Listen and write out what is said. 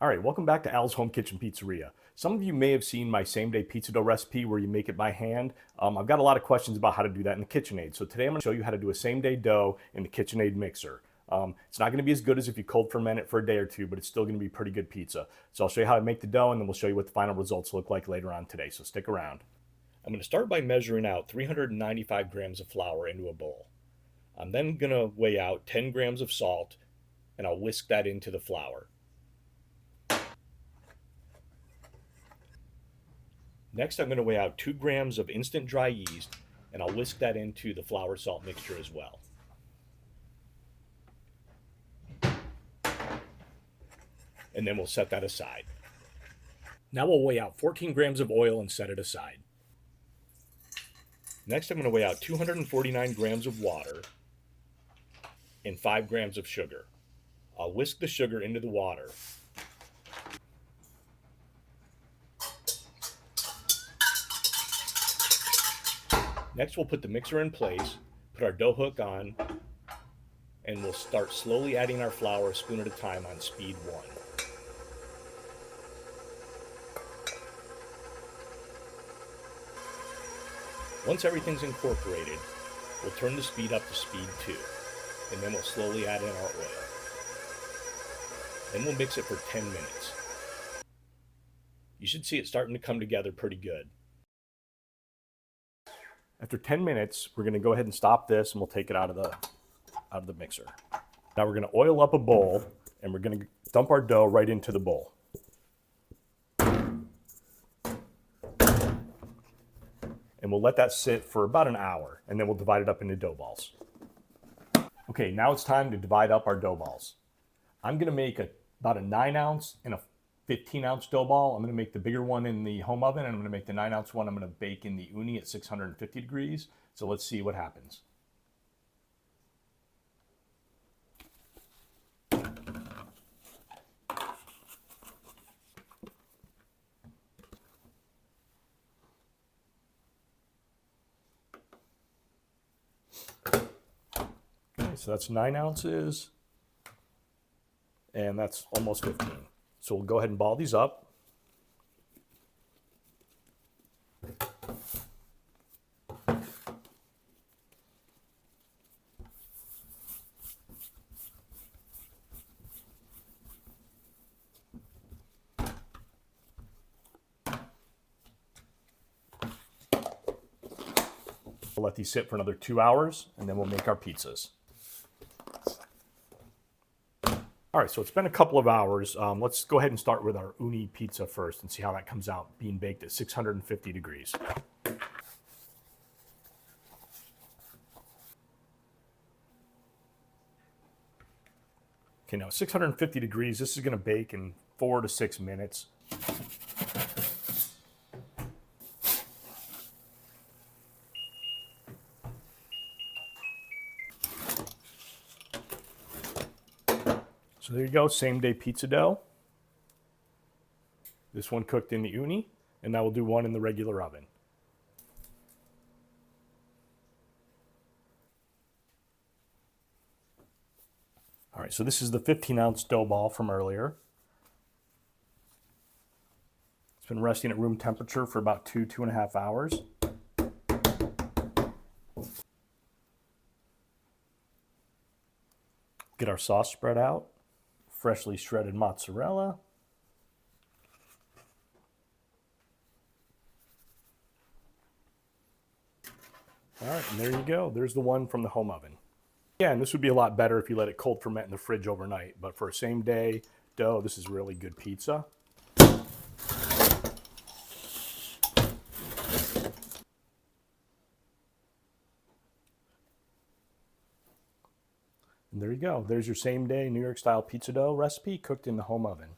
All right, welcome back to Al's Home Kitchen Pizzeria. Some of you may have seen my same-day pizza dough recipe where you make it by hand. I've got a lot of questions about how to do that in the KitchenAid. So today I'm going to show you how to do a same-day dough in the KitchenAid mixer. It's not going to be as good as if you cold ferment it for a day or two, but it's still going to be pretty good pizza. So I'll show you how to make the dough, and then we'll show you what the final results look like later on today. So stick around. I'm going to start by measuring out 395 grams of flour into a bowl. I'm then going to weigh out 10 grams of salt, and I'll whisk that into the flour. Next, I'm going to weigh out 2 grams of instant dry yeast, and I'll whisk that into the flour salt mixture as well. And then we'll set that aside. Now we'll weigh out 14 grams of oil and set it aside. Next, I'm going to weigh out 249 grams of water and 5 grams of sugar. I'll whisk the sugar into the water. Next, we'll put the mixer in place, put our dough hook on, and we'll start slowly adding our flour a spoon at a time on speed 1. Once everything's incorporated, we'll turn the speed up to speed 2, and then we'll slowly add in our oil. Then we'll mix it for 10 minutes. You should see it starting to come together pretty good. After 10 minutes, we're going to go ahead and stop this, and we'll take it out of the mixer. Now we're going to oil up a bowl, and we're going to dump our dough right into the bowl. And we'll let that sit for about an hour, and then we'll divide it up into dough balls. Okay, now it's time to divide up our dough balls. I'm going to make about a 9-ounce and a 15-ounce dough ball. I'm going to make the bigger one in the home oven, and I'm going to make the 9-ounce one. I'm going to bake in the uni at 650 degrees. So let's see what happens. Okay, so that's 9 ounces, and that's almost 15. So we'll go ahead and ball these up. We'll let these sit for another 2 hours, and then we'll make our pizzas. All right, so it's been a couple of hours. Let's go ahead and start with our uni pizza first and see how that comes out being baked at 650 degrees. Okay, now 650 degrees, this is going to bake in 4 to 6 minutes. So there you go, same day pizza dough. This one cooked in the uni, and now we'll do one in the regular oven. All right, so this is the 15-ounce dough ball from earlier. It's been resting at room temperature for about 2.5 hours. Get our sauce spread out. Freshly shredded mozzarella. All right, and there you go. There's the one from the home oven. Yeah, and this would be a lot better if you let it cold ferment in the fridge overnight, but for a same day dough, this is really good pizza. And there you go. There's your same day New York style pizza dough recipe cooked in the home oven.